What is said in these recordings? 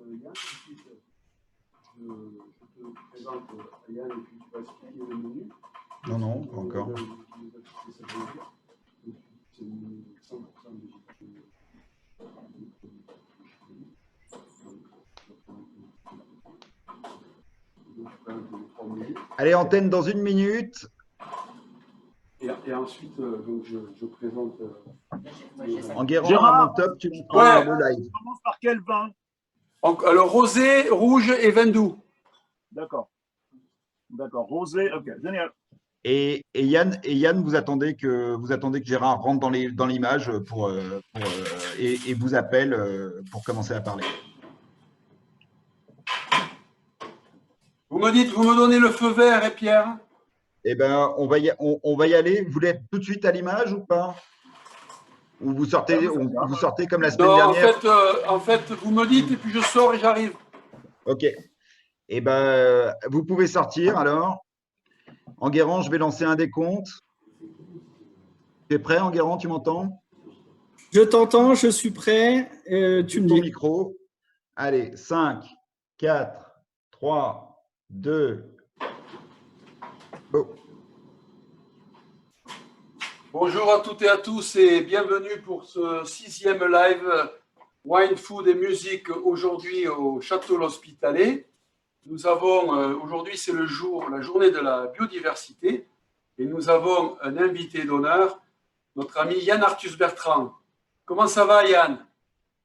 Yann. Ensuite, je te présente Yann et puis tu vas expliquer le menu. Non, non, pas encore. Allez, antenne dans 1 minute. Et ensuite, donc je présente. Enguerrand, Gérard, à mon top, tu montres le live. On commence par quel vin? Alors, rosé, rouge et vin doux. D'accord. D'accord. Rosé, ok, génial. Et Yann, vous attendez que Gérard rentre dans l'image et vous appelle pour commencer à parler. Vous me donnez le feu vert, et Pierre? Eh ben, on va y aller. Vous voulez être tout de suite à l'image ou pas? Ou vous sortez comme la semaine dernière? En fait, vous me dites et puis je sors et j'arrive. Ok. Eh ben, vous pouvez sortir alors. Enguerrand, je vais lancer un décompte. Tu es prêt, Enguerrand, tu m'entends? Je t'entends, je suis prêt. Tu me Ton dis. micro. Allez, 5, 4, 3, 2. Go. Bonjour à toutes et à tous et bienvenue pour ce 6e live Wine, Food et Musique aujourd'hui au Château L'Hospitalet. Nous avons, aujourd'hui c'est la journée de la biodiversité et nous avons un invité d'honneur, notre ami Yann Arthus Bertrand. Comment ça va Yann?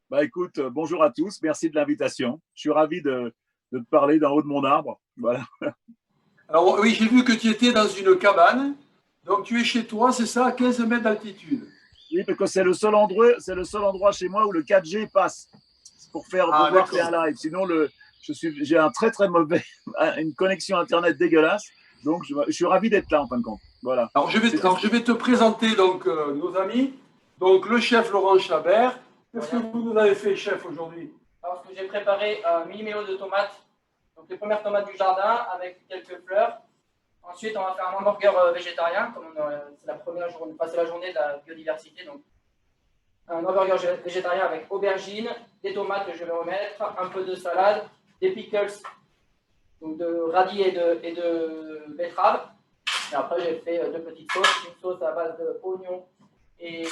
Bah écoute, bonjour à tous, merci de l'invitation. Je suis ravi de te parler d'en haut de mon arbre. Voilà. Alors oui, j'ai vu que tu étais dans une cabane, donc tu es chez toi, c'est ça, à 15 mètres d'altitude? Oui, parce que c'est le seul endroit chez moi où le 4G passe pour pouvoir faire un live. Sinon, j'ai un très très mauvais, une connexion internet dégueulasse. Donc je suis ravi d'être là en fin de compte. Voilà. Alors je vais te présenter donc nos amis. Donc le chef Laurent Chabert. Qu'est-ce que vous nous avez fait, chef, aujourd'hui? Alors, ce que j'ai préparé un mini mélo de tomates. Donc les premières tomates du jardin avec quelques fleurs. Ensuite, on va faire un hamburger végétarien, comme c'est la première journée, c'est la journée de la biodiversité. Donc un hamburger végétarien avec aubergines, des tomates que je vais remettre, un peu de salade, des pickles, donc de radis et de betterave. Et après, j'ai fait 2 petites sauces, une sauce à base d'oignons et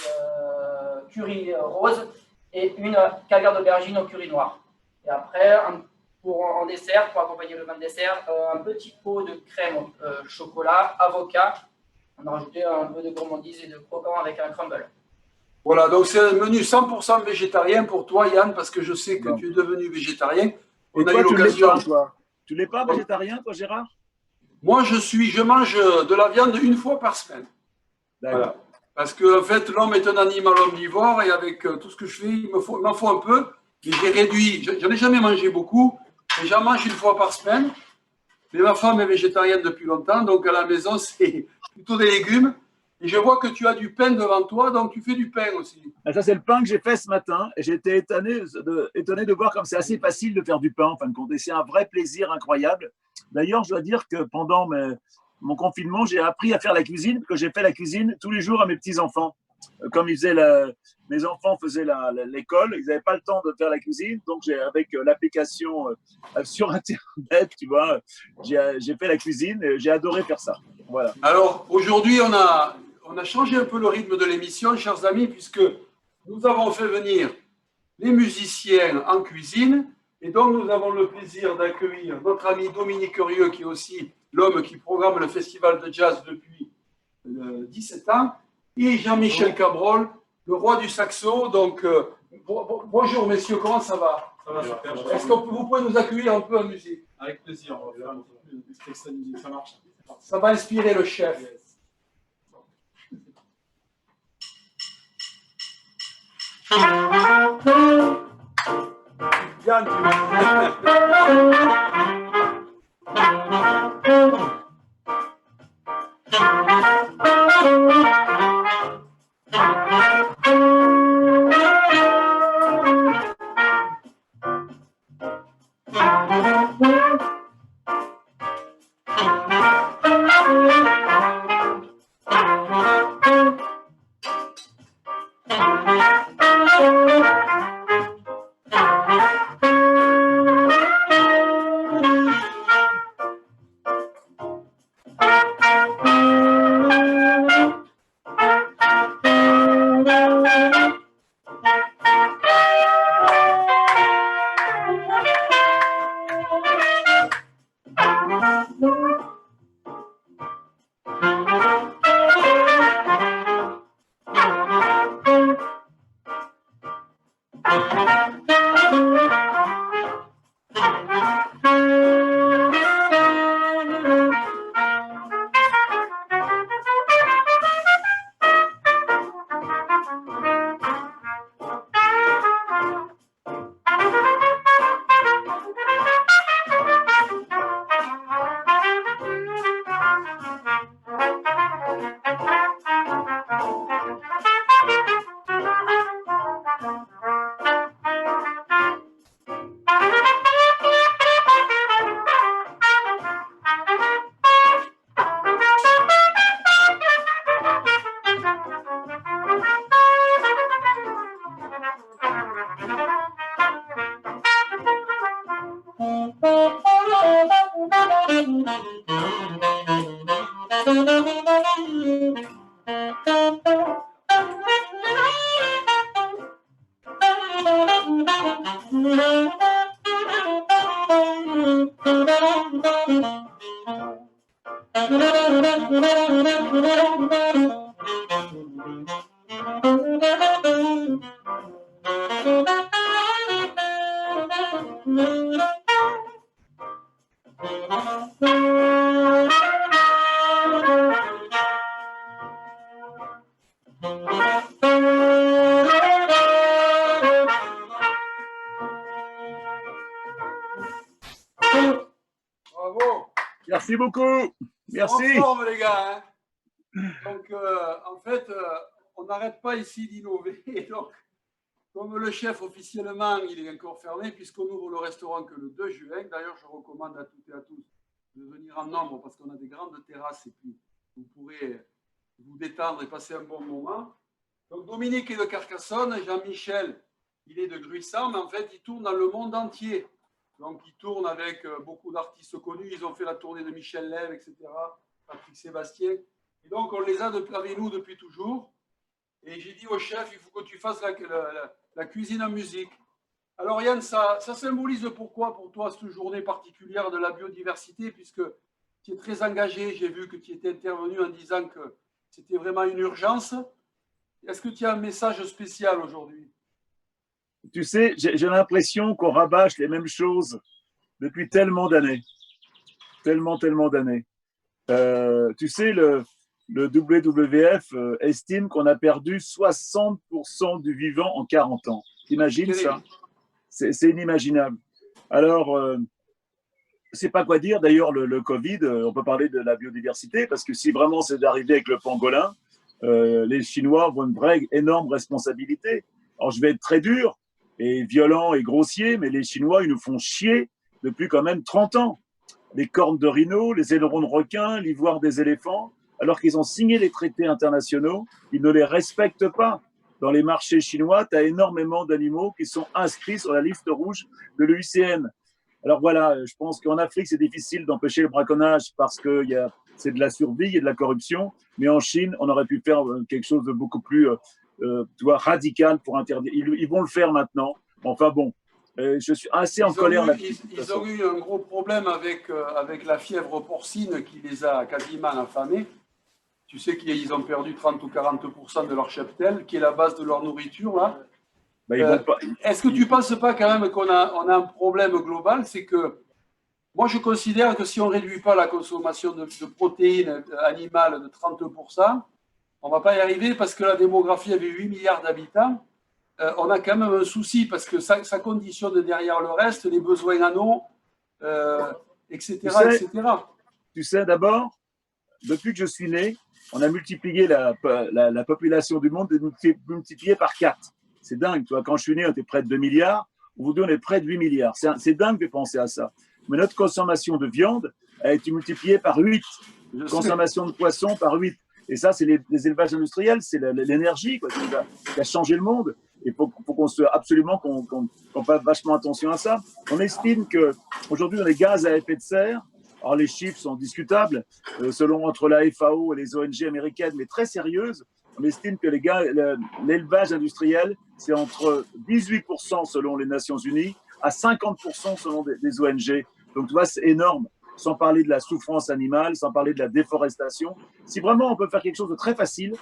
curry rose et une caviar d'aubergine au curry noir. Et après, en dessert, pour accompagner le vin de dessert, un petit pot de crème chocolat, avocat. On a rajouté un peu de gourmandise et de croquant avec un crumble. Voilà, donc c'est un menu 100% végétarien pour toi, Yann, parce que je sais que tu es devenu végétarien. Et toi, tu l'es pas, toi? Tu l'es pas végétarien, toi, Gérard? Moi, je mange de la viande 1 fois par semaine. Voilà. Parce que en fait, l'homme est un animal omnivore et avec tout ce que je fais, il m'en faut un peu. Mais j'ai réduit, j'en ai jamais mangé beaucoup, mais j'en mange 1 fois par semaine. Mais ma femme est végétarienne depuis longtemps, donc à la maison, c'est plutôt des légumes. Et je vois que tu as du pain devant toi, donc tu fais du pain aussi. Ça, c'est le pain que j'ai fait ce matin. Et j'ai été étonné de voir comme c'est assez facile de faire du pain, en fin de compte. Et c'est un vrai plaisir incroyable. D'ailleurs, je dois dire que pendant mon confinement, j'ai appris à faire la cuisine, parce que j'ai fait la cuisine tous les jours à mes petits-enfants. Comme mes enfants faisaient l'école, ils n'avaient pas le temps de faire la cuisine. Donc, avec l'application sur Internet, tu vois, j'ai fait la cuisine et j'ai adoré faire ça. Voilà. Alors, aujourd'hui, on a changé un peu le rythme de l'émission, chers amis, puisque nous avons fait venir les musiciens en cuisine. Et donc, nous avons le plaisir d'accueillir notre ami Dominique Rieu, qui est aussi l'homme qui programme le festival de jazz depuis 17 ans, et Jean-Michel Cabrol, le roi du saxo. Donc, bonjour messieurs, comment ça va? Ça va super. Est-ce que vous pouvez nous accueillir un peu en musique? Avec plaisir, on va faire un extrait de musique, ça marche. Ça va inspirer le chef. Yann, Bravo. Merci beaucoup. Merci. En forme, les gars. Hein. Donc, en fait, on n'arrête pas ici d'innover. Donc, comme le chef officiellement, il est encore fermé, puisqu'on ouvre le restaurant que le 2 juin. D'ailleurs, je recommande à toutes et à tous de venir en nombre parce qu'on a des grandes terrasses et puis vous pourrez vous détendre et passer un bon moment. Donc, Dominique est de Carcassonne, Jean-Michel, il est de Gruissant, mais en fait, il tourne dans le monde entier. Donc, il tourne avec beaucoup d'artistes connus. Ils ont fait la tournée de Michel Lève, etc., Patrick Sébastien. Et donc, on les a avec nous depuis toujours. Et j'ai dit au chef, il faut que tu fasses la cuisine en musique. Alors, Yann, ça symbolise pourquoi pour toi cette journée particulière de la biodiversité, puisque tu es très engagé. J'ai vu que tu étais intervenu en disant que c'était vraiment une urgence. Est-ce que tu as un message spécial aujourd'hui? Tu sais, j'ai l'impression qu'on rabâche les mêmes choses depuis tellement d'années. Tellement d'années. Tu sais, le WWF estime qu'on a perdu 60% du vivant en 40 ans. T'imagines ça? C'est inimaginable. Alors, c'est pas quoi dire. D'ailleurs, le Covid, on peut parler de la biodiversité, parce que si vraiment c'est d'arriver avec le pangolin, les Chinois ont une vraie énorme responsabilité. Alors, je vais être très dur et violent et grossier, mais les Chinois, ils nous font chier depuis quand même 30 ans. Les cornes de rhino, les ailerons de requin, l'ivoire des éléphants, alors qu'ils ont signé les traités internationaux, ils ne les respectent pas. Dans les marchés chinois, tu as énormément d'animaux qui sont inscrits sur la liste rouge de l'UICN. Alors voilà, je pense qu'en Afrique, c'est difficile d'empêcher le braconnage parce que c'est de la survie et de la corruption. Mais en Chine, on aurait pu faire quelque chose de beaucoup plus radical pour interdire. Ils vont le faire maintenant. Enfin bon, je suis assez en colère là-dessus. Ils ont eu un gros problème avec la fièvre porcine qui les a quasiment affamés. Tu sais qu'ils ont perdu 30 ou 40% de leur cheptel, qui est la base de leur nourriture. Là. Est-ce que tu ne penses pas quand même qu'on a un problème global? C'est que moi, je considère que si on ne réduit pas la consommation de protéines animales de 30%, on ne va pas y arriver parce que la démographie avait 8 milliards d'habitants. On a quand même un souci parce que ça conditionne derrière le reste les besoins en eau, etc., etc. Tu sais, d'abord, depuis que je suis né, on a multiplié la population du monde, multiplié par 4. C'est dingue, tu vois. Quand je suis né, on était près de 2 milliards. Aujourd'hui, on est près de 8 milliards. C'est dingue de penser à ça. Mais notre consommation de viande a été multipliée par 8. Consommation de poissons par 8. Et ça, c'est les élevages industriels, c'est l'énergie qui a changé le monde. Il faut absolument qu'on fasse vachement attention à ça. On estime qu'aujourd'hui, dans les gaz à effet de serre, alors les chiffres sont discutables, selon entre la FAO et les ONG américaines, mais très sérieuses, on estime que l'élevage industriel, c'est entre 18% selon les Nations Unies à 50% selon des ONG. Donc, tu vois, c'est énorme. sans parler de la souffrance animale, sans parler de la déforestation. Si vraiment on peut faire quelque chose de très facile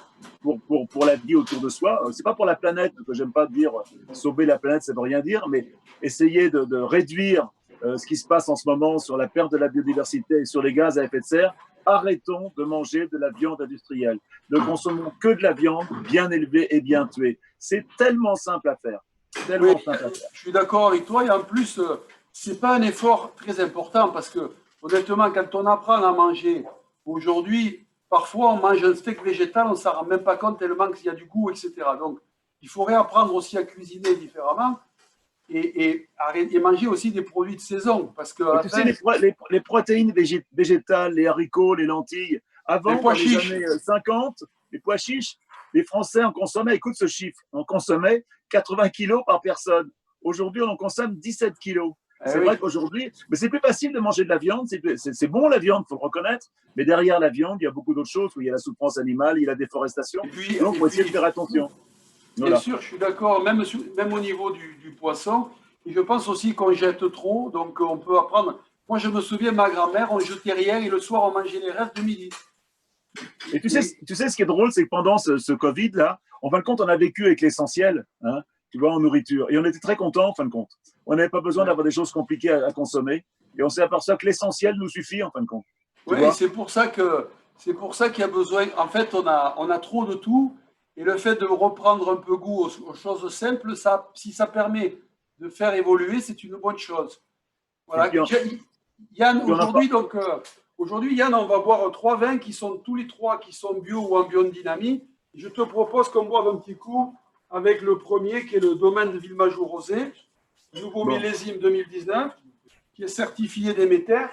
pour la vie autour de soi, c'est pas pour la planète, que j'aime pas dire sauver la planète, ça veut rien dire, mais essayer de réduire ce qui se passe en ce moment sur la perte de la biodiversité et sur les gaz à effet de serre. Arrêtons de manger de la viande industrielle. Ne consommons que de la viande bien élevée et bien tuée. C'est tellement simple à faire. Tellement Oui, simple à faire. je suis d'accord avec toi. Et en plus, c'est pas un effort très important parce que, honnêtement, quand on apprend à manger aujourd'hui, parfois on mange un steak végétal, on ne s'en rend même pas compte tellement qu'il y a du goût, etc. Donc, il faudrait apprendre aussi à cuisiner différemment et manger aussi des produits de saison. Parce que, Et tu sais, les protéines végétales, les haricots, les lentilles, avant, Les pois dans les chiches. années 50, les pois chiches, les Français en consommaient, écoute ce chiffre, on consommait 80 kilos par personne. Aujourd'hui, on en consomme 17 kilos. C'est oui. vrai qu'aujourd'hui, mais c'est plus facile de manger de la viande, c'est bon la viande, il faut le reconnaître, mais derrière la viande, il y a beaucoup d'autres choses, où il y a la souffrance animale, il y a la déforestation, Et puis- donc il faut et essayer puis- de faire attention. Bien Voilà. sûr, je suis d'accord, même au niveau du poisson. Et je pense aussi qu'on jette trop, donc on peut apprendre. Moi, je me souviens, ma grand-mère, on jetait rien et le soir, on mangeait les restes de midi. Et tu sais ce qui est drôle, c'est que pendant ce Covid-là, en fin de compte, on a vécu avec l'essentiel, hein, tu vois, en nourriture. Et on était très contents, en fin de compte. On n'avait pas besoin d'avoir des choses compliquées à consommer. Et on s'est aperçu que l'essentiel nous suffit, en fin de compte. Tu Oui, vois. c'est pour ça qu'il y a besoin. En fait, on a trop de tout. Et le fait de reprendre un peu goût aux choses simples, si ça permet de faire évoluer, c'est une bonne chose. Voilà. Et puis, Yann, puis on a aujourd'hui, Yann, on va boire 3 vins qui sont tous les 3 qui sont bio ou en biodynamie. Je te propose qu'on boive un petit coup avec le premier qui est le domaine de Villemajou Rosé, nouveau Bon. millésime 2019, qui est certifié Déméter.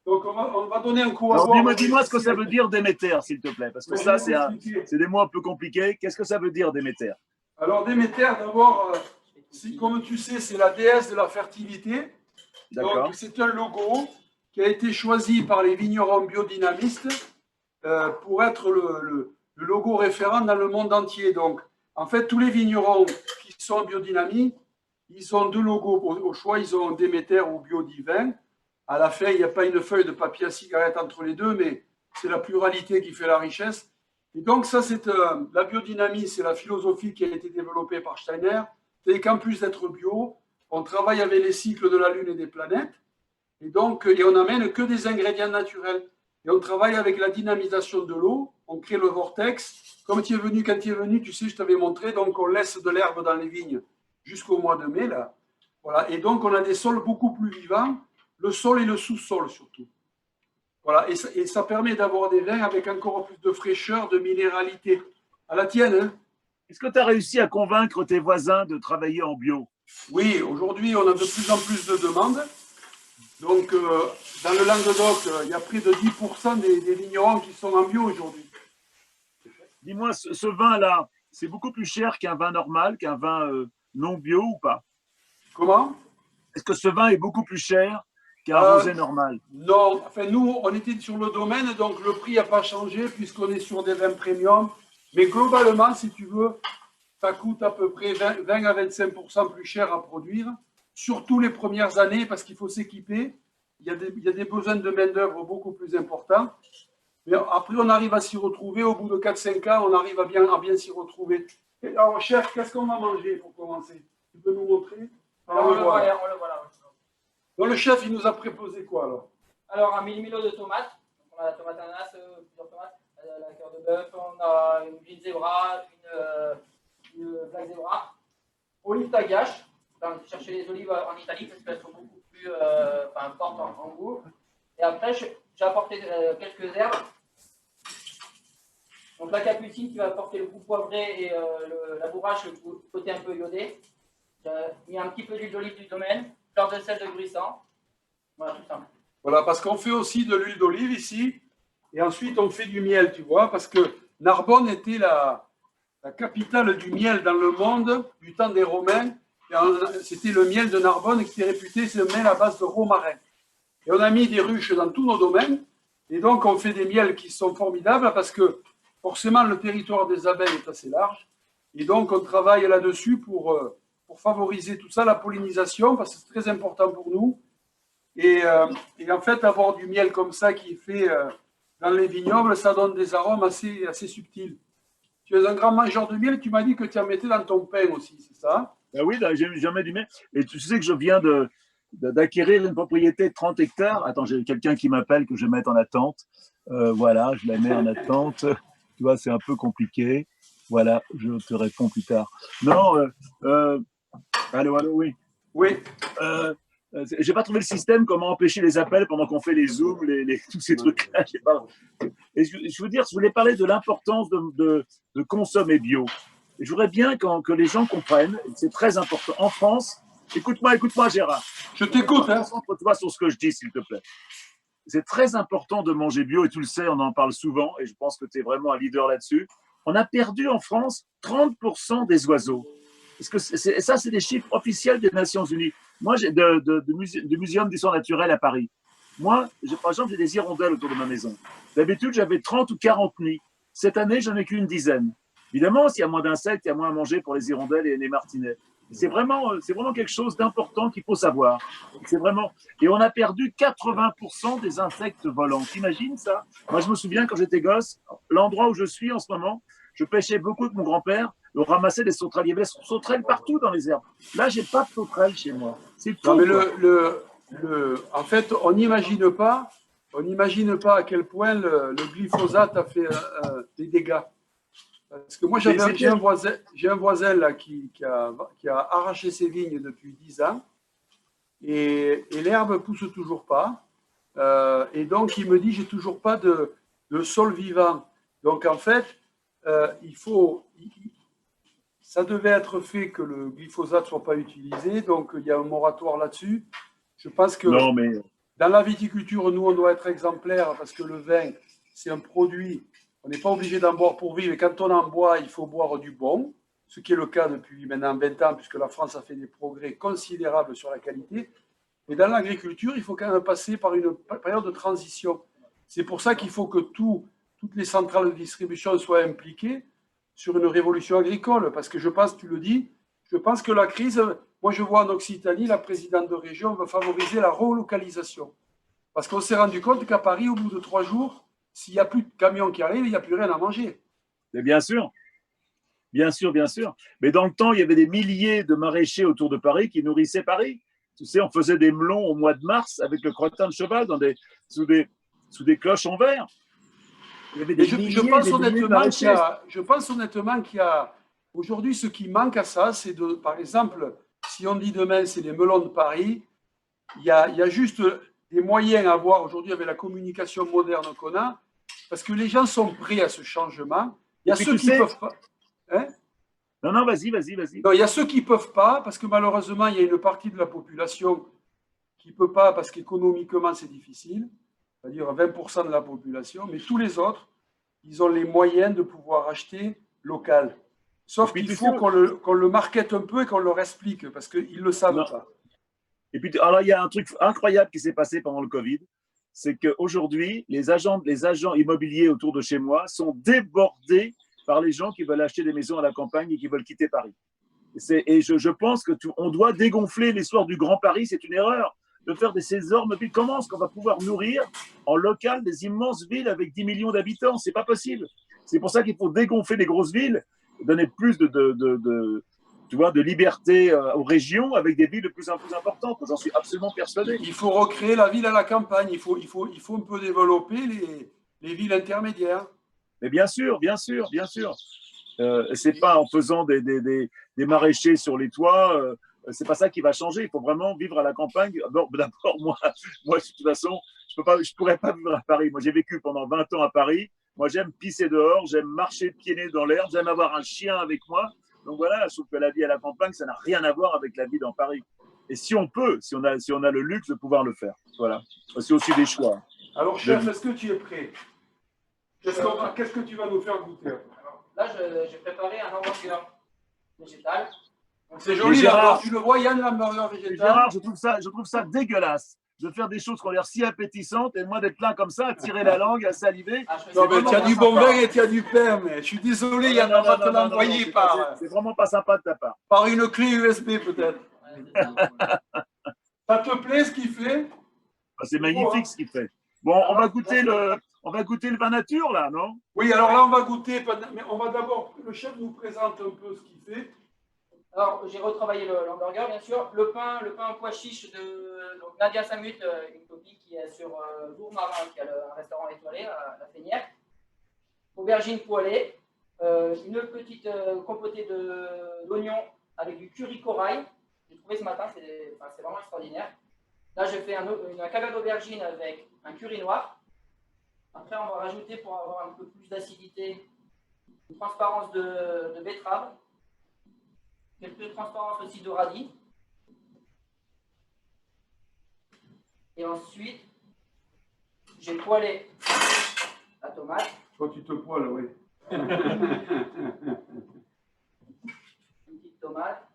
Donc on va donner un coup à Alors, boire. dis-moi ce que ça veut dire Déméter, s'il te plaît, parce que Oui, ça, je vais t'expliquer. c'est des mots un peu compliqués. Qu'est-ce que ça veut dire Déméter? Alors Déméter, d'abord, comme tu sais, c'est la déesse de la fertilité. D'accord. Donc c'est un logo qui a été choisi par les vignerons biodynamistes pour être le logo référent dans le monde entier. Donc en fait, tous les vignerons qui sont en biodynamie, ils ont 2 logos au choix. Ils ont Déméter ou Biodivin. À la fin, il n'y a pas une feuille de papier à cigarette entre les deux, mais c'est la pluralité qui fait la richesse. Et donc, ça, c'est la biodynamie, c'est la philosophie qui a été développée par Steiner. C'est qu'en plus d'être bio, on travaille avec les cycles de la Lune et des planètes. Et donc, on n'amène que des ingrédients naturels. Et on travaille avec la dynamisation de l'eau. On crée le vortex. Comme tu es venu, quand tu es venu, tu sais, je t'avais montré, donc on laisse de l'herbe dans les vignes jusqu'au mois de mai, là. Voilà. Et donc, on a des sols beaucoup plus vivants, le sol et le sous-sol surtout. Voilà. Et ça permet d'avoir des vins avec encore plus de fraîcheur, de minéralité. À la tienne, hein? Est-ce que tu as réussi à convaincre tes voisins de travailler en bio? Oui, aujourd'hui, on a de plus en plus de demandes. Donc, dans le Languedoc, il y a près de 10% des vignerons qui sont en bio aujourd'hui. Dis-moi, ce vin-là, c'est beaucoup plus cher qu'un vin normal, qu'un vin non bio ou pas? Comment? Est-ce que ce vin est beaucoup plus cher qu'un rosé normal? Non, enfin nous, on était sur le domaine, donc le prix n'a pas changé puisqu'on est sur des vins premium. Mais globalement, si tu veux, ça coûte à peu près 20 à 25% plus cher à produire, surtout les premières années parce qu'il faut s'équiper. Il y a des besoins de main-d'œuvre beaucoup plus importants. Mais après, on arrive à s'y retrouver. Au bout de 4-5 ans, on arrive à bien s'y retrouver. Et alors, chef, qu'est-ce qu'on va manger pour commencer? Tu peux nous montrer? Alors, on le voit là. Donc, le chef, il nous a préposé quoi alors? Alors, un millimilo de tomates. Donc, on a la tomate ananas, plusieurs tomates, la cœur de bœuf, on a une green zebra, une black zebra, olive tagache. Enfin, chercher les olives en Italie parce qu'elles sont beaucoup plus fortes en goût. Et après, j'ai apporté quelques herbes. Donc la capucine qui va apporter le goût poivré et la bourrache, le côté un peu iodé. J'ai mis un petit peu d'huile d'olive du domaine, fleur de sel de Gruissant. Voilà, tout simple. Voilà, parce qu'on fait aussi de l'huile d'olive ici, et ensuite on fait du miel, tu vois, parce que Narbonne était la capitale du miel dans le monde du temps des Romains. C'était le miel de Narbonne qui était réputé, c'est le miel à base de romarin. Et on a mis des ruches dans tous nos domaines, et donc on fait des miels qui sont formidables parce que forcément le territoire des abeilles est assez large, et donc on travaille là-dessus pour favoriser tout ça, la pollinisation, parce que c'est très important pour nous. Et en fait, avoir du miel comme ça qui est fait dans les vignobles, ça donne des arômes assez subtils. Tu es un grand mangeur de miel, tu m'as dit que tu en mettais dans ton pain aussi, c'est ça? Ah oui, là, j'ai jamais du miel. Et tu sais que je viens d'acquérir une propriété de 30 hectares. Attends, j'ai quelqu'un qui m'appelle que je vais mettre en attente. Voilà, je la mets en attente. Tu vois, c'est un peu compliqué. Voilà, je te réponds plus tard. Non, allô, oui. Oui. J'ai pas trouvé le système comment empêcher les appels pendant qu'on fait les zooms, tous ces trucs-là. Et je veux dire, je voulais parler de l'importance de consommer bio. Et je voudrais bien que les gens comprennent, c'est très important. En France, écoute-moi, Gérard. Je t'écoute. Hein. Concentre-toi sur ce que je dis, s'il te plaît. C'est très important de manger bio, et tu le sais, on en parle souvent, et je pense que tu es vraiment un leader là-dessus. On a perdu en France 30% des oiseaux. Parce que ça, c'est des chiffres officiels des Nations Unies. Moi, j'ai du Muséum d'histoire naturelle à Paris. Moi, par exemple, j'ai des hirondelles autour de ma maison. D'habitude, j'avais 30 ou 40 nids. Cette année, j'en ai qu'une dizaine. Évidemment, s'il y a moins d'insectes, il y a moins à manger pour les hirondelles et les martinets. C'est vraiment quelque chose d'important qu'il faut savoir. Et on a perdu 80% des insectes volants. T'imagines ça? Moi, je me souviens quand j'étais gosse, l'endroit où je suis en ce moment, je pêchais beaucoup avec mon grand-père, on ramassait des sauterelles. Il y avait des sauterelles partout dans les herbes. Là, j'ai pas de sauterelles chez moi. C'est tout. Non, mais en fait, on n'imagine pas à quel point le glyphosate a fait des dégâts. Parce que moi, j'ai un voisin là, qui a arraché ses vignes depuis 10 ans et l'herbe pousse toujours pas. Et donc, il me dit, j'ai toujours pas de sol vivant. Donc, en fait, ça devait être fait que le glyphosate ne soit pas utilisé. Donc, il y a un moratoire là-dessus. Je pense que dans la viticulture, nous, on doit être exemplaires parce que le vin, c'est un produit. On n'est pas obligé d'en boire pour vivre. Et quand on en boit, il faut boire du bon, ce qui est le cas depuis maintenant 20 ans, puisque la France a fait des progrès considérables sur la qualité. Et dans l'agriculture, il faut quand même passer par une période de transition. C'est pour ça qu'il faut que toutes les centrales de distribution soient impliquées sur une révolution agricole. Parce que je pense, tu le dis, je pense que la crise, moi je vois en Occitanie, la présidente de région veut favoriser la relocalisation. Parce qu'on s'est rendu compte qu'à Paris, au bout de 3 jours, s'il n'y a plus de camions qui arrivent, il n'y a plus rien à manger. Mais bien sûr. Bien sûr. Mais dans le temps, il y avait des milliers de maraîchers autour de Paris qui nourrissaient Paris. Tu sais, on faisait des melons au mois de mars avec le crottin de cheval sous des cloches en verre. Je pense honnêtement qu'il y a aujourd'hui ce qui manque à ça, c'est par exemple, si on dit demain c'est les melons de Paris, il y a juste des moyens à avoir aujourd'hui avec la communication moderne qu'on a, parce que les gens sont prêts à ce changement. Il y a ceux qui ne peuvent pas. Hein? Non, vas-y. Non, il y a ceux qui ne peuvent pas, parce que malheureusement, il y a une partie de la population qui ne peut pas, parce qu'économiquement, c'est difficile, c'est-à-dire 20% de la population, mais tous les autres, ils ont les moyens de pouvoir acheter local. Sauf qu'il faut qu'on le markete un peu et qu'on leur explique, parce qu'ils ne le savent pas. Et puis, alors, il y a un truc incroyable qui s'est passé pendant le Covid, c'est qu'aujourd'hui, les agents immobiliers autour de chez moi sont débordés par les gens qui veulent acheter des maisons à la campagne et qui veulent quitter Paris. Et je pense qu'on doit dégonfler l'histoire du Grand Paris, c'est une erreur de faire ces énormes villes. Comment est-ce qu'on va pouvoir nourrir en local des immenses villes avec 10 millions d'habitants? C'est pas possible. C'est pour ça qu'il faut dégonfler les grosses villes, donner plus de liberté aux régions avec des villes de plus en plus importantes. J'en suis absolument persuadé. Il faut recréer la ville à la campagne. Il faut un peu développer les villes intermédiaires. Mais bien sûr. C'est pas en faisant des maraîchers sur les toits. C'est pas ça qui va changer. Il faut vraiment vivre à la campagne. D'abord, moi, de toute façon, je pourrais pas vivre à Paris. Moi, j'ai vécu pendant 20 ans à Paris. Moi, j'aime pisser dehors, j'aime marcher pieds nus dans l'herbe, j'aime avoir un chien avec moi. Donc voilà, je trouve que la vie à la campagne, ça n'a rien à voir avec la vie dans Paris. Et si on a le luxe de pouvoir le faire. Voilà. C'est aussi des choix. Alors, chef, est-ce que tu es prêt? Qu'est-ce que tu vas nous faire goûter? Là, j'ai préparé un hamburger végétal. C'est joli, là, tu le vois, il y a un hamburger végétal. Gérard, je trouve ça dégueulasse de faire des choses qui ont l'air si appétissantes et moi d'être là comme ça, à tirer la langue, à saliver. Non, mais tu as du bon vin et tu as du pain, mais je suis désolé, il y en a pas te l'envoyer par. C'est vraiment pas sympa de ta part. Par une clé USB, peut-être. Ça te plaît ce qu'il fait? C'est magnifique ce qu'il fait. Bon, on va goûter le vin nature, là, non? Oui, alors là, on va goûter, mais on va d'abord, le chef nous présente un peu ce qu'il fait. Alors, j'ai retravaillé l'hamburger, bien sûr. Le pain en pois chiche de donc Nadia Samut, une copie qui est sur Bourg-Marin, qui a un restaurant étoilé à la Fénière. Aubergine poêlée, une petite compotée d'oignons avec du curry corail. J'ai trouvé ce matin, c'est vraiment extraordinaire. Là, je fais un caviar d'aubergine avec un curry noir. Après, on va rajouter, pour avoir un peu plus d'acidité, une transparence de betterave. Quelques transparences aussi de radis. Et ensuite, j'ai poêlé la tomate. Toi, tu te poêles, oui. Une petite tomate.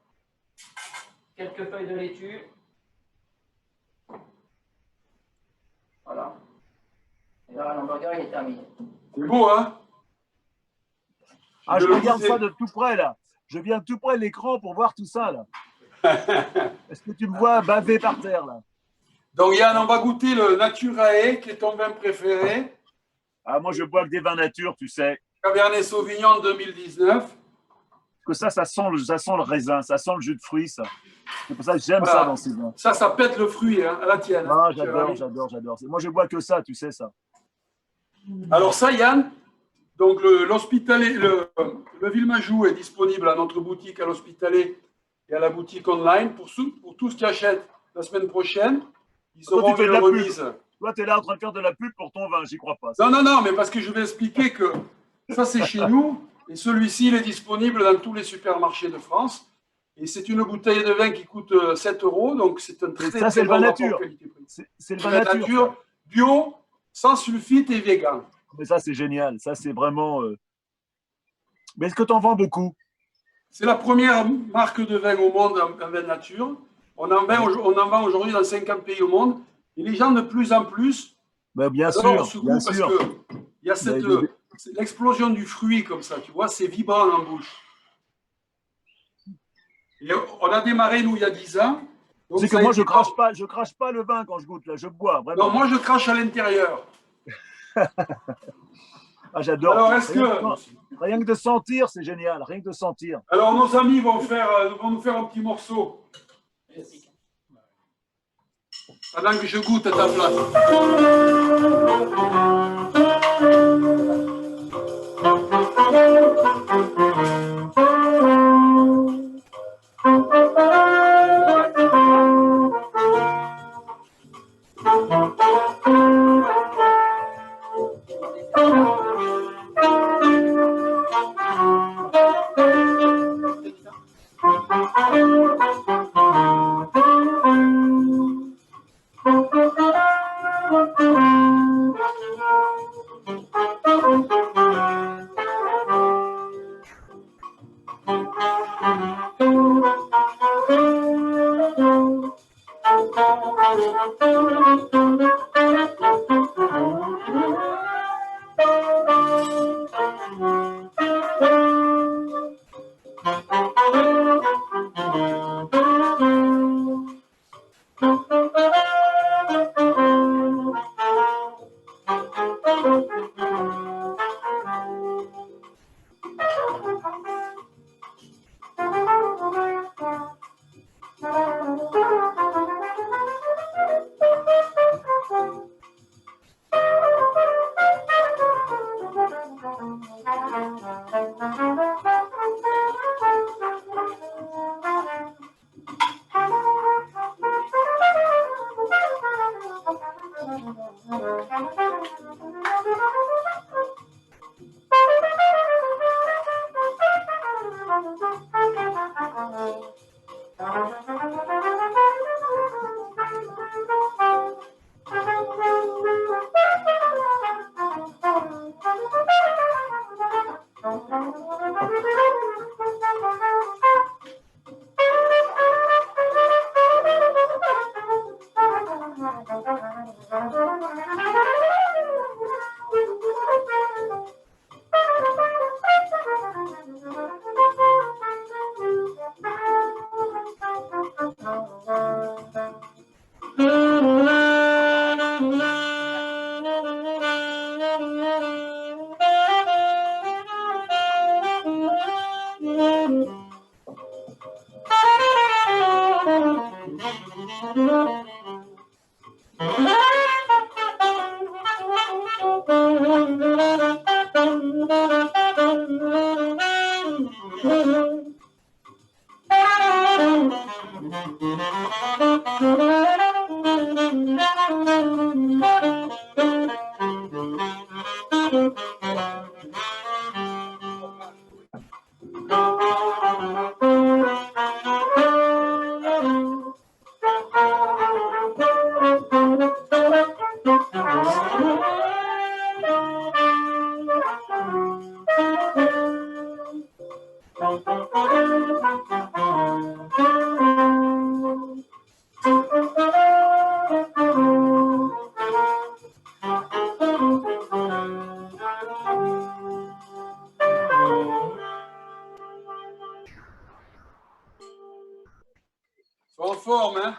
Quelques feuilles de laitue. Voilà. Et là, l'hamburger, il est terminé. C'est beau, hein? Ah, je le regarde goûter. ça de tout près, là. Je viens de tout près de l'écran pour voir tout ça, là. Est-ce que tu me vois baver par terre, là? Donc, Yann, on va goûter le Naturae, qui est ton vin préféré. Ah, moi, je bois que des vins nature, tu sais. Cabernet Sauvignon 2019. Parce que ça sent le raisin, ça sent le jus de fruits, ça. C'est pour ça que j'aime Voilà. ça dans ces vins. Ça pète le fruit, hein, à la tienne. Ah, cher j'adore, ami. j'adore. Moi, je bois que ça, tu sais ça. Alors ça, Yann, donc l'Hospitalet, le Villemajou est disponible à notre boutique à l'Hospitalet et à la boutique online. Pour tous qui achètent la semaine prochaine, ils Toi, auront tu fais de une la pub. remise. Toi, tu es là en train de faire de la pub pour ton vin, j'y crois pas. Non, mais parce que je vais expliquer que ça, c'est chez nous, et celui-ci, il est disponible dans tous les supermarchés de France. Et c'est une bouteille de vin qui coûte 7 €, donc c'est un très, Ça, très c'est le bon vin rapport nature. qualité-prix. C'est le C'est vin la nature, bio, sans sulfite et vegan. Mais ça, c'est génial. Ça, c'est vraiment. Mais est-ce que tu en vends beaucoup? C'est la première marque de vin au monde en vin nature. On en vend aujourd'hui dans 50 pays au monde. Et les gens, de plus en plus, Ben, bien adorent sûr, ce bien goût parce sûr. qu'il y a l'explosion du fruit comme ça, tu vois, c'est vibrant en bouche. Et on a démarré, nous, il y a 10 ans. Donc C'est que ça a moi, été je crache pas le vin quand je goûte, là. Je bois, vraiment. Non, moi, je crache à l'intérieur. Ah, j'adore. Alors, est-ce que... Rien que de sentir, c'est génial. Rien que de sentir. Alors, nos amis vont nous faire un petit morceau. Pendant que je goûte à ta place. Ils sont en forme, hein?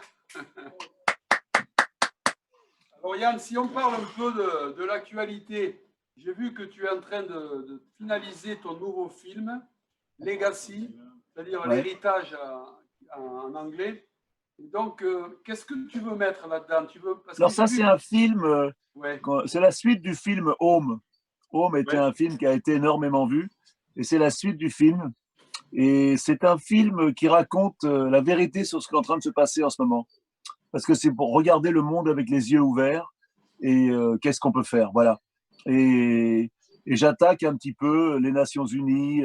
Alors Yann, si on parle un peu de l'actualité, j'ai vu que tu es en train de finaliser ton nouveau film, Legacy, c'est-à-dire Ouais. l'héritage en anglais. Et donc, qu'est-ce que tu veux mettre là-dedans? Parce que Alors ça, j'ai vu c'est un film, Ouais, c'est la suite du film Home. Home était Ouais. un film qui a été énormément vu, et c'est la suite du film. Et c'est un film qui raconte la vérité sur ce qui est en train de se passer en ce moment. Parce que c'est pour regarder le monde avec les yeux ouverts et qu'est-ce qu'on peut faire. Voilà. Et j'attaque un petit peu les Nations Unies,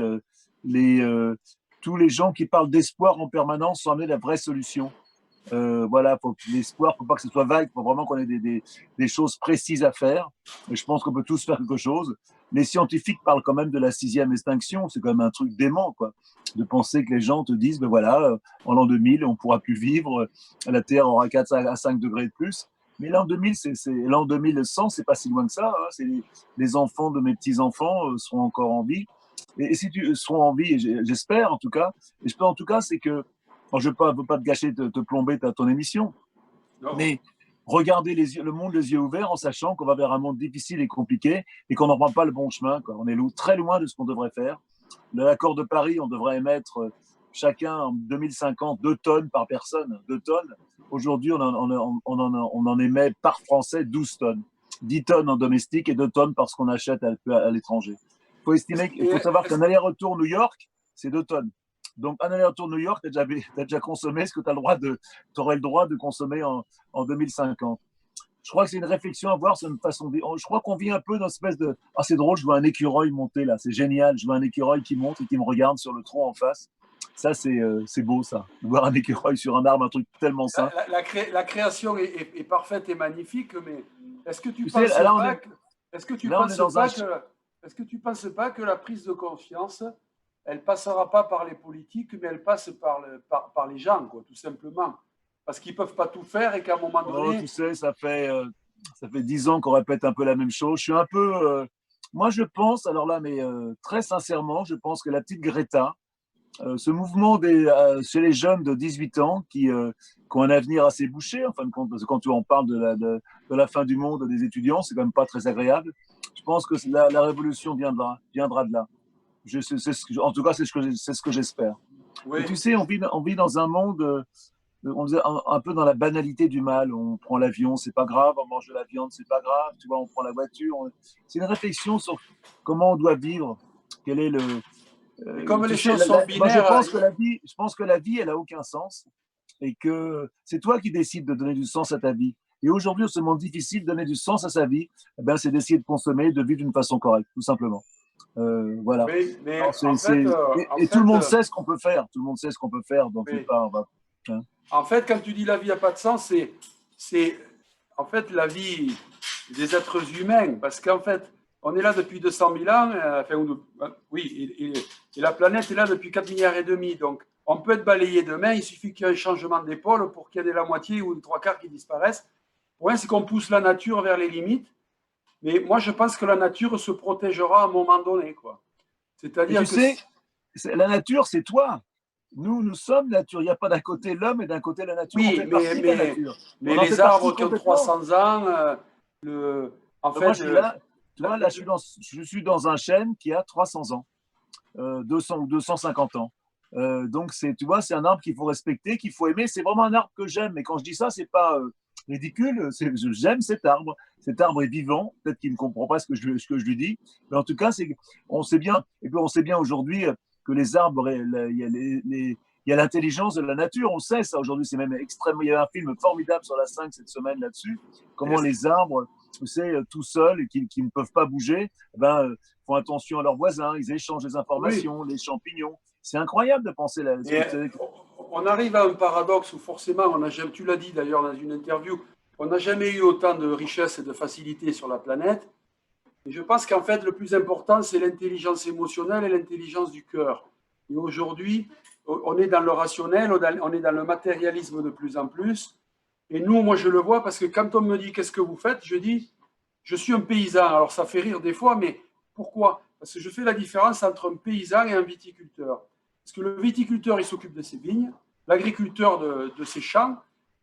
tous les gens qui parlent d'espoir en permanence sans amener la vraie solution. Voilà, l'espoir, faut pas que ce soit vague, faut vraiment qu'on ait des choses précises à faire. Et je pense qu'on peut tous faire quelque chose. Les scientifiques parlent quand même de la 6e extinction, c'est quand même un truc dément, quoi. De penser que les gens te disent, ben voilà, en l'an 2000, on pourra plus vivre, la Terre aura 4 à 5 degrés de plus. Mais l'an 2000, l'an 2100, c'est pas si loin que ça. Hein. Les enfants de mes petits-enfants seront encore en vie. Et si tu seront en vie, j'espère en tout cas, et je peux en tout cas, c'est que alors, je ne veux pas te gâcher, te plomber ton émission, non. mais regarder le monde les yeux ouverts en sachant qu'on va vers un monde difficile et compliqué et qu'on n'en prend pas le bon chemin, quoi. On est très loin de ce qu'on devrait faire. L'accord de Paris, on devrait émettre chacun en 2050 2 tonnes par personne. 2 tonnes. Aujourd'hui, on en émet par Français 12 tonnes. 10 tonnes en domestique et 2 tonnes parce qu'on achète à l'étranger. Il faut savoir qu'un aller-retour New York, c'est 2 tonnes. Donc, un aller-retour New York, tu as déjà consommé ce que tu aurais le droit de consommer en 2050. Je crois que c'est une réflexion à voir sur une façon de... Je crois qu'on vit un peu dans une espèce de... Ah, c'est drôle, je vois un écureuil monter là, c'est génial. Je vois un écureuil qui monte et qui me regarde sur le tronc en face. Ça, c'est beau, ça. De voir un écureuil sur un arbre, un truc tellement sain. La création est parfaite et magnifique, mais est-ce que tu Tu sais, penses là, pas que, est-ce que tu là, on est penses dans pas un... que, est-ce que tu penses pas que la prise de conscience, elle passera pas par les politiques, mais elle passe par les gens, quoi, tout simplement, parce qu'ils peuvent pas tout faire et qu'à un moment Oh, donné, tu sais, ça fait 10 ans qu'on répète un peu la même chose. Je suis un peu... moi, je pense, alors là, mais très sincèrement, je pense que la petite Greta, ce mouvement chez les jeunes de 18 ans qui ont un avenir assez bouché, en fin de compte, parce que quand on parle de la fin du monde des étudiants, c'est quand même pas très agréable. Je pense que la révolution viendra de là. En tout cas, c'est ce que j'espère. oui, Et tu sais, on vit dans un monde, on est un peu dans la banalité du mal. On prend l'avion, c'est pas grave. On mange de la viande, c'est pas grave. Tu vois, on prend la voiture. C'est une réflexion sur comment on doit vivre. Quel est le comme les tu sais, choses sont moi, binaires, je pense que la vie, elle a aucun sens et que c'est toi qui décides de donner du sens à ta vie. Et aujourd'hui, dans ce monde difficile, donner du sens à sa vie, eh ben, c'est d'essayer de consommer, de vivre d'une façon correcte, tout simplement. Voilà. mais Alors, en et tout le fait, monde sait ce qu'on peut faire. Tout le monde sait ce qu'on peut faire. Donc, oui. hein. En fait, quand tu dis la vie n'a pas de sens, c'est en fait la vie des êtres humains, parce qu'en fait, on est là depuis 200 000 ans, oui, et la planète est là depuis 4 milliards et demi, donc on peut être balayé demain, il suffit qu'il y ait un changement d'épaule pour qu'il y ait la moitié ou les 3/4 qui disparaissent. Pour rien, c'est qu'on pousse la nature vers les limites, mais moi je pense que la nature se protégera à un moment donné, quoi. Et C'est-à-dire tu que sais, la nature, c'est toi. Nous sommes nature. Il n'y a pas d'un côté l'homme et d'un côté la nature. On oui, fait partie de la nature. mais On en fait les partie arbres qui ont complètement. 300 ans, en Moi, fait, je suis là. Tu vois, là, je suis dans un chêne qui a 300 ans, 200 ou 250 ans. Donc, tu vois, c'est un arbre qu'il faut respecter, qu'il faut aimer. C'est vraiment un arbre que j'aime. Mais quand je dis ça, c'est pas ridicule. J'aime cet arbre. Cet arbre est vivant. Peut-être qu'il ne comprend pas ce que je lui dis. Mais en tout cas, on sait bien. Et puis, on sait bien aujourd'hui que les arbres, il y a l'intelligence de la nature. On sait ça aujourd'hui. C'est même extrêmement. Il y a un film formidable sur la 5 cette semaine là-dessus. Comment les arbres, tu sais, tout seuls et qui ne peuvent pas bouger, font attention à leurs voisins. Ils échangent les informations, les champignons. C'est incroyable de penser là. On arrive à un paradoxe où forcément, tu l'as dit d'ailleurs dans une interview, on n'a jamais eu autant de richesse et de facilité sur la planète. Et je pense qu'en fait, le plus important, c'est l'intelligence émotionnelle et l'intelligence du cœur. Et aujourd'hui, on est dans le rationnel, on est dans le matérialisme de plus en plus. Et nous, moi, je le vois parce que quand on me dit qu'est-ce que vous faites, je dis, je suis un paysan. Alors, ça fait rire des fois, mais pourquoi? Parce que je fais la différence entre un paysan et un viticulteur. Parce que le viticulteur, il s'occupe de ses vignes, l'agriculteur de ses champs,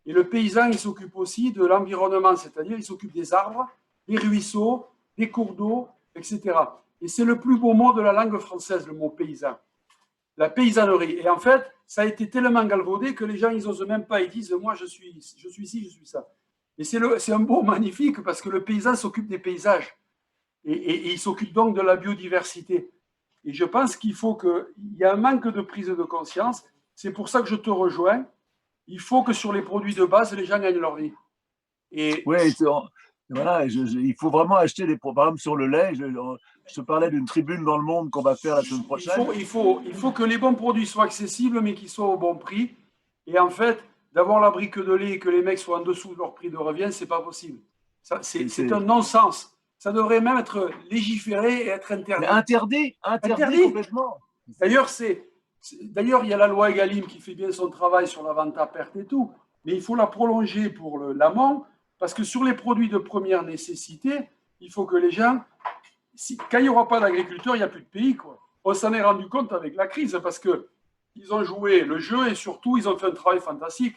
et le paysan, il s'occupe aussi de l'environnement, c'est-à-dire il s'occupe des arbres, des ruisseaux, des cours d'eau, etc. Et c'est le plus beau mot de la langue française, le mot paysan. La paysannerie. Et en fait, ça a été tellement galvaudé que les gens, ils n'osent même pas, ils disent, moi, je suis ci, je suis ça. Et c'est un mot magnifique parce que le paysan s'occupe des paysages. Et il s'occupe donc de la biodiversité. Et je pense qu'il y a un manque de prise de conscience. C'est pour ça que je te rejoins. Il faut que sur les produits de base, les gens gagnent leur vie. Oui, voilà, il faut vraiment acheter des programmes sur le lait. Je te parlais d'une tribune dans le monde qu'on va faire la semaine prochaine. Il faut que les bons produits soient accessibles, mais qu'ils soient au bon prix. Et en fait, d'avoir la brique de lait et que les mecs soient en dessous de leur prix de revient, c'est pas possible. C'est un non-sens. Ça devrait même être légiféré et être interdit. Interdit complètement. D'ailleurs, il y a la loi Egalim qui fait bien son travail sur la vente à perte et tout, mais il faut la prolonger pour l'amont, parce que sur les produits de première nécessité, il faut que les gens, quand il n'y aura pas d'agriculteurs, il n'y a plus de pays, quoi. On s'en est rendu compte avec la crise, parce qu'ils ont joué le jeu et surtout, ils ont fait un travail fantastique.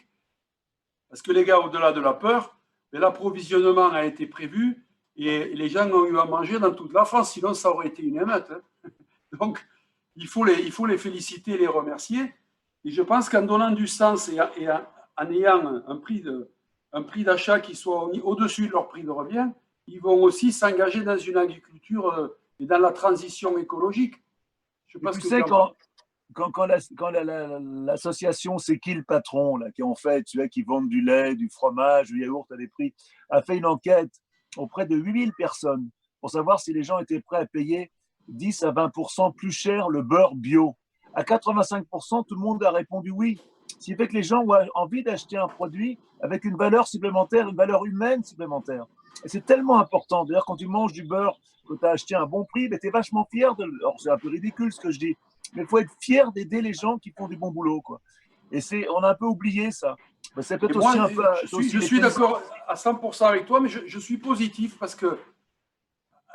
Parce que les gars, au-delà de la peur, l'approvisionnement a été prévu, et les gens ont eu à manger dans toute la France, sinon ça aurait été une émeute. Hein. Donc, il faut les féliciter et les remercier. Et je pense qu'en donnant du sens et en ayant un prix d'achat qui soit au-dessus de leur prix de revient, ils vont aussi s'engager dans une agriculture et dans la transition écologique. Je pense tu sais, quand l'association C'est qui le patron, là, qui en fait, tu vois, qui vendent du lait, du fromage, du yaourt à des prix, a fait une enquête auprès de 8000 personnes pour savoir si les gens étaient prêts à payer 10 à 20% plus cher le beurre bio. À 85%, tout le monde a répondu oui. Ce qui fait que les gens ont envie d'acheter un produit avec une valeur supplémentaire, une valeur humaine supplémentaire. Et c'est tellement important. D'ailleurs, quand tu manges du beurre que tu as acheté à un bon prix, tu es vachement fier de. Alors, c'est un peu ridicule ce que je dis, mais il faut être fier d'aider les gens qui font du bon boulot, quoi. Et on a un peu oublié ça. C'est peut-être aussi un peu. Je suis d'accord à 100% avec toi, mais je suis positif parce que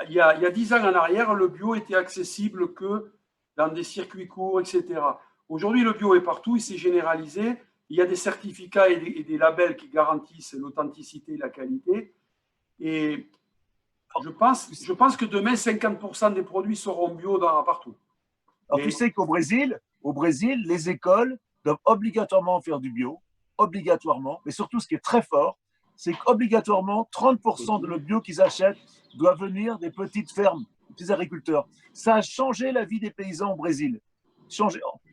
il y a 10 ans en arrière, le bio était accessible que dans des circuits courts, etc. Aujourd'hui, le bio est partout, il s'est généralisé. Il y a des certificats et des labels qui garantissent l'authenticité et la qualité. Et je pense que demain, 50% des produits seront bio partout. Alors, tu sais qu'au Brésil, les écoles doivent obligatoirement faire du bio, obligatoirement. Mais surtout, ce qui est très fort, c'est qu'obligatoirement, 30% de le bio qu'ils achètent doit venir des petites fermes, des petits agriculteurs. Ça a changé la vie des paysans au Brésil.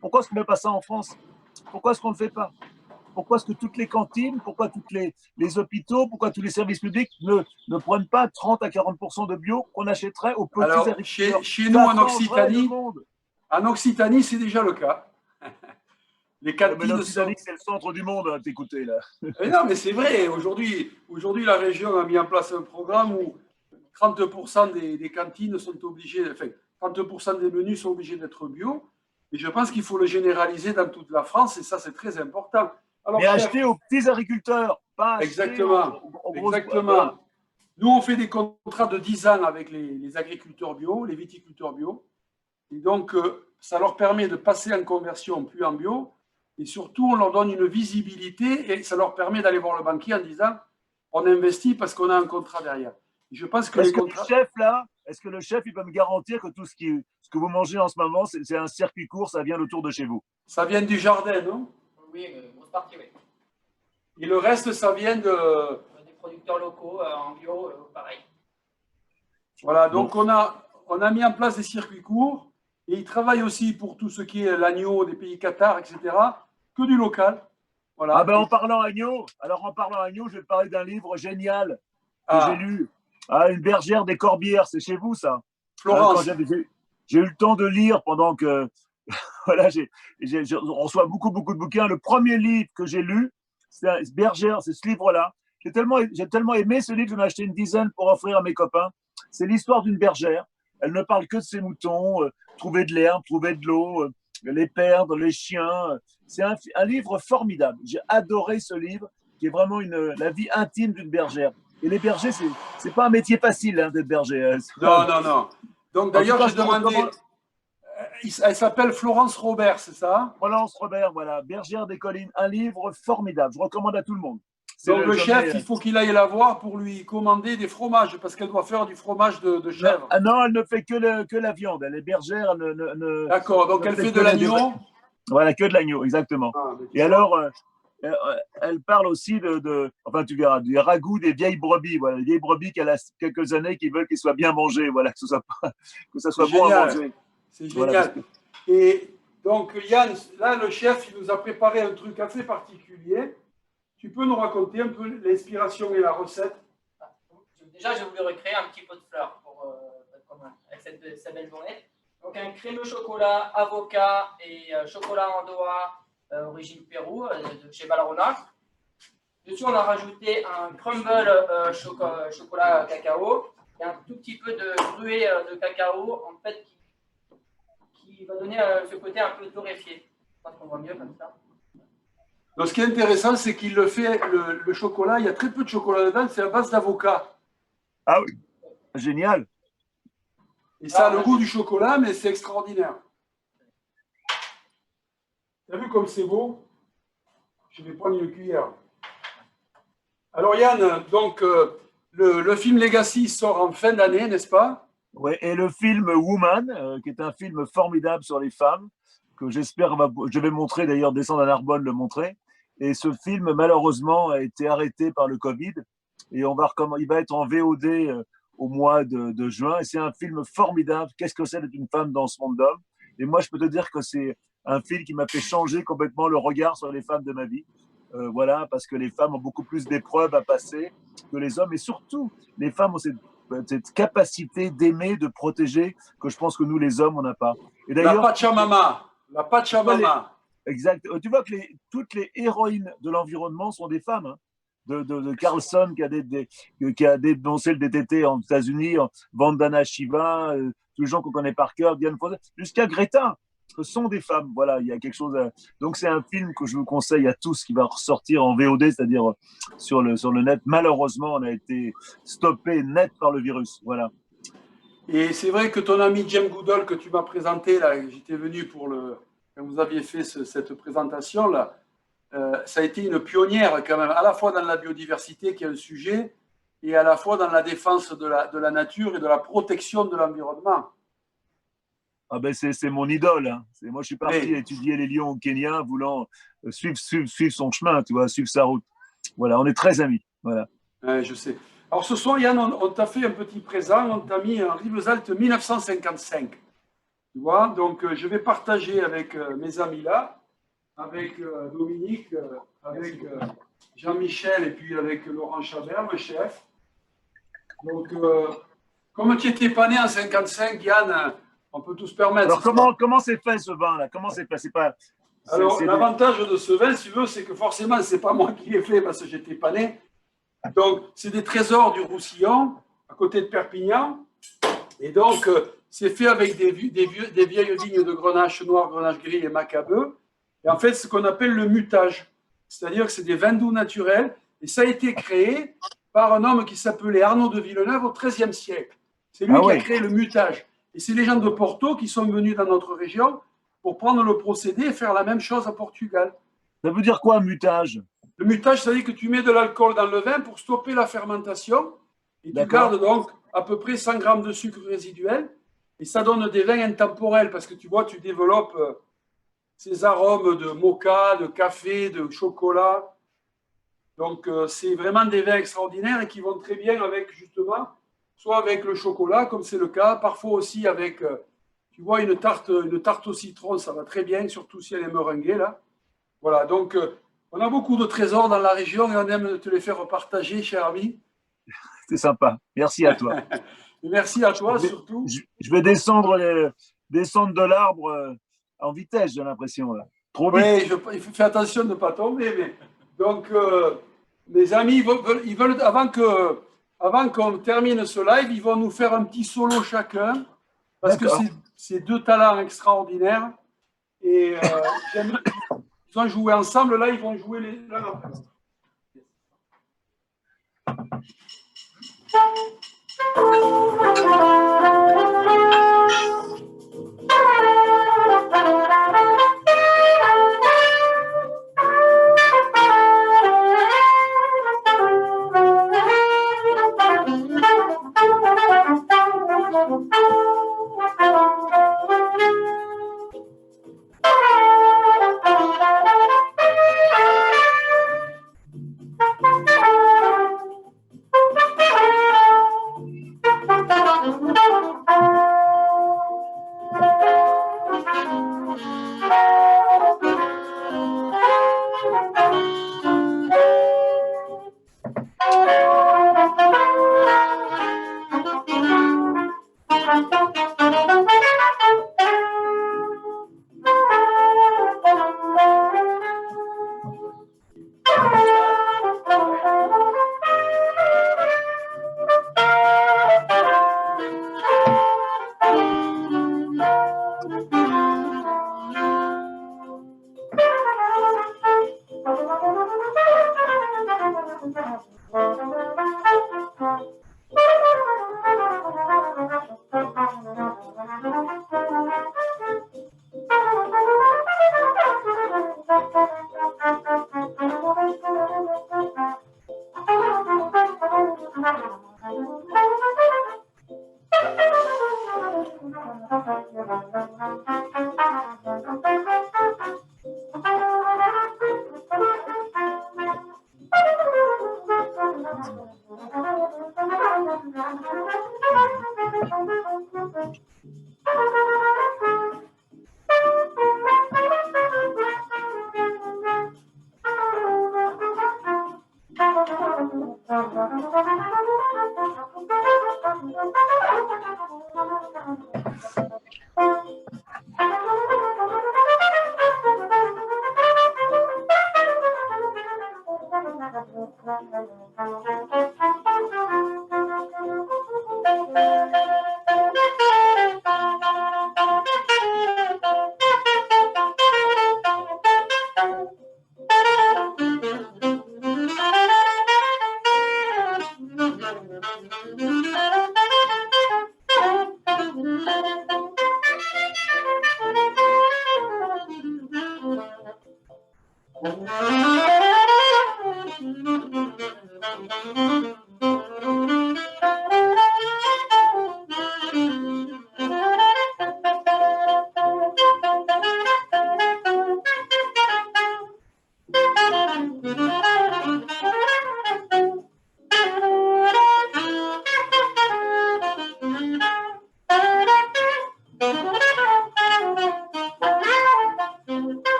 Pourquoi est-ce qu'on ne fait pas ça en France? Pourquoi est-ce qu'on ne le fait pas? Pourquoi est-ce que toutes les cantines, pourquoi tous les hôpitaux, pourquoi tous les services publics ne prennent pas 30 à 40% de bio qu'on achèterait aux petits agriculteurs? Chez nous, en Occitanie, c'est déjà le cas. Les l'Occitanie, c'est le centre du monde, à t'écouter là. Mais non, mais c'est vrai. Aujourd'hui, la région a mis en place un programme où 30% des cantines sont obligées, enfin, 30% des menus sont obligés d'être bio. Et je pense qu'il faut le généraliser dans toute la France, et ça, c'est très important. Alors, mais acheter aux petits agriculteurs, pas acheter exactement. Exactement. Nous, on fait des contrats de 10 ans avec les agriculteurs bio, les viticulteurs bio. Et donc, ça leur permet de passer en conversion puis en bio. Et surtout, on leur donne une visibilité et ça leur permet d'aller voir le banquier en disant on investit parce qu'on a un contrat derrière. Et je pense que est-ce que le chef, il peut me garantir que tout ce que vous mangez en ce moment, c'est un circuit court, ça vient autour de chez vous? Ça vient du jardin, non? Oui, mais une grosse partie, oui. Et le reste, ça vient de... Des producteurs locaux en bio, pareil. Voilà, donc on a mis en place des circuits courts et ils travaillent aussi pour tout ce qui est l'agneau des pays Qatar, etc., que du local. Voilà. Ah ben en parlant agneau, je vais te parler d'un livre génial que j'ai lu. Ah, Une bergère des Corbières, c'est chez vous ça? Florence. J'ai eu le temps de lire pendant que voilà, on reçoit beaucoup de bouquins. Le premier livre que j'ai lu, c'est Bergère, c'est ce livre-là. J'ai tellement aimé ce livre, j'en ai acheté une dizaine pour offrir à mes copains. C'est l'histoire d'une bergère. Elle ne parle que de ses moutons, trouver de l'herbe, trouver de l'eau, les perdre, les chiens. C'est un livre formidable. J'ai adoré ce livre, qui est vraiment la vie intime d'une bergère. Et les bergers, c'est pas un métier facile hein, d'être berger. Non. Donc d'ailleurs, j'ai demandé. Elle s'appelle Florence Robert, c'est ça? Florence Robert, voilà, Bergère des collines, un livre formidable. Je recommande à tout le monde. Donc le chef, il faut qu'il aille la voir pour lui commander des fromages, parce qu'elle doit faire du fromage de chèvre. Non, elle ne fait que la viande. Elle est bergère. D'accord, donc elle fait de l'agneau. Voilà, que de l'agneau, exactement. Et alors, elle parle aussi enfin tu verras, des ragoûts des vieilles brebis. Voilà, les vieilles brebis qu'elle a quelques années qui veulent qu'ils soient bien mangés. Voilà, que ça soit bon à manger. C'est génial. Voilà, et donc Yann, là le chef, il nous a préparé un truc assez particulier. Tu peux nous raconter un peu l'inspiration et la recette? Déjà, j'ai voulu recréer un petit pot de fleurs avec cette belle journée. Donc, un crémeux chocolat, avocat et chocolat en doigt, origine Pérou, de chez Valrhona. Dessus, on a rajouté un crumble chocolat cacao et un tout petit peu de gruée de cacao, en fait, qui va donner ce côté un peu torréfié. Je pense qu'on voit mieux comme ça. Donc, ce qui est intéressant, c'est qu'il le fait, le chocolat, il y a très peu de chocolat dedans, c'est à base d'avocat. Ah oui, génial. Et ça a le goût du chocolat, mais c'est extraordinaire. Tu as vu comme c'est beau? Je vais prendre une cuillère. Alors Yann, donc le film Legacy sort en fin d'année, n'est-ce pas? Oui, et le film Woman, qui est un film formidable sur les femmes, que j'espère, je vais montrer d'ailleurs, Descendre à Narbonne le montrer. Et ce film, malheureusement, a été arrêté par le Covid. Et il va être en VOD au mois de juin. Et c'est un film formidable. Qu'est-ce que c'est d'être une femme dans ce monde d'hommes? Et moi, je peux te dire que c'est un film qui m'a fait changer complètement le regard sur les femmes de ma vie. Voilà, parce que les femmes ont beaucoup plus d'épreuves à passer que les hommes. Et surtout, les femmes ont cette capacité d'aimer, de protéger, que je pense que nous, les hommes, on n'a pas. Et la Pachamama. La Pachamama. Exact. Tu vois que toutes les héroïnes de l'environnement sont des femmes. Hein. De Carlson qui a dénoncé le DDT aux États-Unis, Vandana Shiva, tous les gens qu'on connaît par cœur, Diane Fossey, jusqu'à Greta, ce sont des femmes. Voilà, il y a quelque chose. Donc c'est un film que je vous conseille à tous qui va ressortir en VOD, c'est-à-dire sur le net. Malheureusement, on a été stoppé net par le virus. Voilà. Et c'est vrai que ton ami James Goodall que tu m'as présenté là, j'étais venu pour quand vous aviez fait cette présentation là. Ça a été une pionnière quand même, à la fois dans la biodiversité qui est un sujet, et à la fois dans la défense de la nature et de la protection de l'environnement. Ah ben c'est mon idole. Hein. Moi, je suis parti étudier les lions au Kenya, voulant suivre son chemin, tu vois, suivre sa route. Voilà, on est très amis. Voilà. Je sais. Alors ce soir, Yann, on t'a fait un petit présent, on t'a mis un Rivesaltes 1955. Tu vois, donc je vais partager avec mes amis là, avec Dominique, avec Jean-Michel et puis avec Laurent Chabert, le chef. Donc, comme tu n'étais pas né en 55, Yann, on peut tout se permettre. Alors, comment c'est fait ce vin-là? Comment c'est fait? Alors, l'avantage de ce vin, si tu veux, c'est que forcément, ce n'est pas moi qui l'ai fait parce que je n'étais pas né. Donc, c'est des trésors du Roussillon, à côté de Perpignan. Et donc, c'est fait avec des vieilles vignes de Grenache noir, Grenache gris et Macabeu. Et en fait, ce qu'on appelle le mutage. C'est-à-dire que c'est des vins doux naturels. Et ça a été créé par un homme qui s'appelait Arnaud de Villeneuve au XIIIe siècle. C'est lui qui a créé le mutage. Et c'est les gens de Porto qui sont venus dans notre région pour prendre le procédé et faire la même chose à Portugal. Ça veut dire quoi, mutage? Le mutage, c'est-à-dire que tu mets de l'alcool dans le vin pour stopper la fermentation. Et tu gardes donc à peu près 100 grammes de sucre résiduel. Et ça donne des vins intemporels parce que tu vois, tu développes ces arômes de mocha, de café, de chocolat. Donc, c'est vraiment des vins extraordinaires et qui vont très bien avec, justement, soit avec le chocolat, comme c'est le cas, parfois aussi avec, tu vois, une tarte au citron, ça va très bien, surtout si elle est meringuée, là. Voilà, donc, on a beaucoup de trésors dans la région et on aime te les faire partager, cher ami. C'est sympa. Merci à toi. Et merci à toi, Je vais, surtout. je vais descendre de l'arbre en vitesse, j'ai l'impression. Là. Trop vite. Oui, il faut faire attention de ne pas tomber. Mais... Donc, mes amis, ils veulent avant qu'on termine ce live, ils vont nous faire un petit solo chacun, parce que c'est deux talents extraordinaires. Et j'aimerais qu'ils ont joué ensemble. Là, ils vont jouer l'un après l'autre.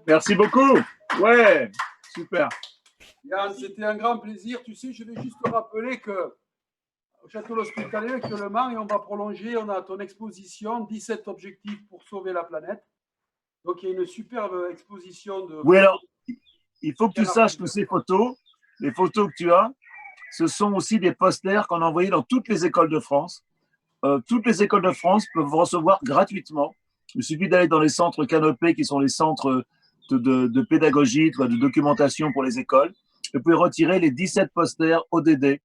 Merci beaucoup. Ouais, super. Yann, c'était un grand plaisir. Tu sais, je vais juste te rappeler que au Château L'Hospitalier, actuellement, et on va prolonger, on a ton exposition, 17 objectifs pour sauver la planète. Donc, il y a une superbe exposition de... Oui, alors, il faut que tu saches que ces photos, les photos que tu as, ce sont aussi des posters qu'on a envoyés dans toutes les écoles de France. Toutes les écoles de France peuvent vous recevoir gratuitement. Il suffit d'aller dans les centres canopés, qui sont les centres de pédagogie, de documentation pour les écoles. Vous pouvez retirer les 17 posters ODD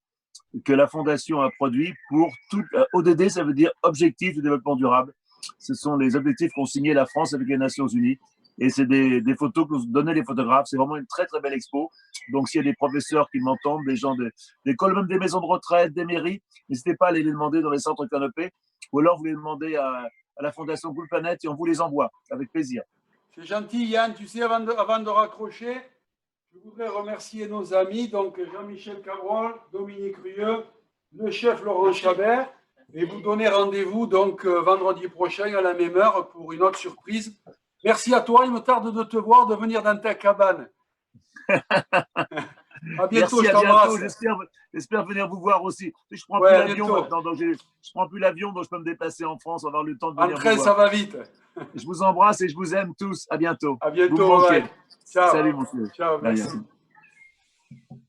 que la Fondation a produits pour tout. ODD, ça veut dire Objectifs de développement durable. Ce sont les objectifs qu'ont signé la France avec les Nations Unies. Et c'est des photos que nous donnaient les photographes. C'est vraiment une très, très belle expo. Donc, s'il y a des professeurs qui m'entendent, des gens d'écoles, même des maisons de retraite, des mairies, n'hésitez pas à aller les demander dans les centres canopés. Ou alors, vous les demandez à la Fondation Cool Planet et on vous les envoie avec plaisir. C'est gentil, Yann. Tu sais, avant de raccrocher, je voudrais remercier nos amis, donc Jean-Michel Cabrol, Dominique Rieux, le chef Laurent Chabert, et vous donner rendez-vous donc vendredi prochain à la même heure pour une autre surprise. Merci à toi. Il me tarde de te voir, de venir dans ta cabane. À bientôt, merci, je t'embrasse. J'espère venir vous voir aussi. Je prends Ouais, plus l'avion maintenant, donc je prends plus l'avion, donc je peux me déplacer en France, avoir le temps de venir En train, vous ça voir. va vite. Je vous embrasse et je vous aime tous. À bientôt. À Vous me bientôt. manquez. Ouais. Ciao. Salut, monsieur. Ciao, merci. Merci.